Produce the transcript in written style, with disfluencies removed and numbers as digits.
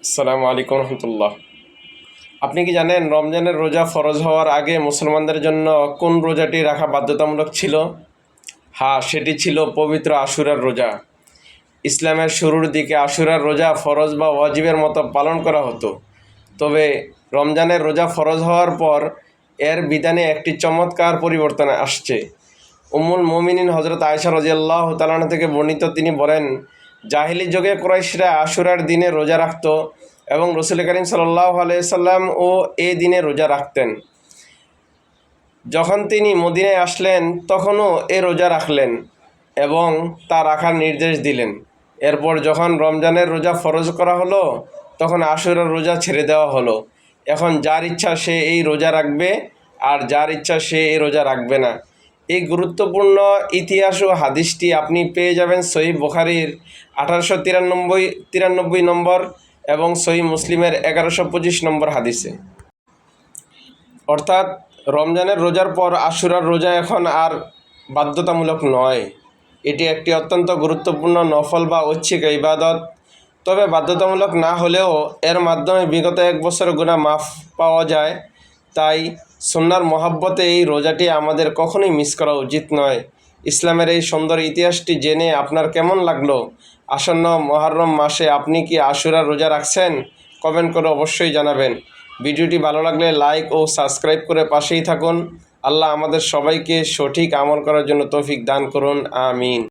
আসসালামু আলাইকুম রহমতুল্লাহ। আপনি কি জানেন রমজানের রোজা ফরজ হওয়ার আগে মুসলমানদের জন্য কোন রোজাটি রাখা বাধ্যতামূলক ছিল? হ্যাঁ, সেটি ছিল পবিত্র আশুরার রোজা। ইসলামের শুরুর দিকে আশুরার রোজা ফরজ বা ওয়াজিবের মতো পালন করা হতো। তবে রমজানের রোজা ফরজ হওয়ার পর এর বিধানে একটি চমৎকার পরিবর্তন আসছে। উম্মুল মুমিনিন হজরত আয়েশা রাদিয়াল্লাহু তাআলা আনহা থেকে বর্ণিত, তিনি বলেন, জাহিলি যুগে কুরাইশরা আশুরার দিনে রোজা রাখত এবং রসুল করিম সাল্লাল্লাহু আলাইহি সাল্লাম ও এই দিনে রোজা রাখতেন। যখন তিনি মদিনায় আসলেন তখনও এ রোজা রাখলেন এবং তা রাখার নির্দেশ দিলেন। এরপর যখন রমজানের রোজা ফরজ করা হলো তখন আশুরার রোজা ছেড়ে দেওয়া হলো। এখন যার ইচ্ছা সে এই রোজা রাখবে আর যার ইচ্ছা সে এই রোজা রাখবে না। এই গুরুত্বপূর্ণ ইতিহাস ও হাদিসটি আপনি পেয়ে যাবেন সহিহ বুখারীর 1893 নম্বর এবং সহিহ মুসলিমের 1125 নম্বর হাদিসে। অর্থাৎ রমজানের রোজার পর আশুরার রোজা এখন আর বাধ্যতামূলক নয়। এটি একটি অত্যন্ত গুরুত্বপূর্ণ নফল বা ঐচ্ছিক ইবাদত। তবে বাধ্যতামূলক না হলেও এর মাধ্যমে বিগত এক বছর গুনাহ মাফ পাওয়া যায়। তাই সুন্নাহর মহব্বতে এই রোজাটি আমাদের কখনোই মিস করা উচিত নয়। ইসলামের এই সুন্দর ইতিহাসটি জেনে আপনার কেমন লাগলো? আসন্ন মুহররম মাসে আপনি কি আশুরার রোজা রাখছেন? কমেন্ট করে অবশ্যই জানাবেন। ভিডিওটি ভালো লাগলে লাইক ও সাবস্ক্রাইব করে পাশেই থাকুন। আল্লাহ আমাদের সবাইকে সঠিক আমল করার জন্য তৌফিক দান করুন। আমিন।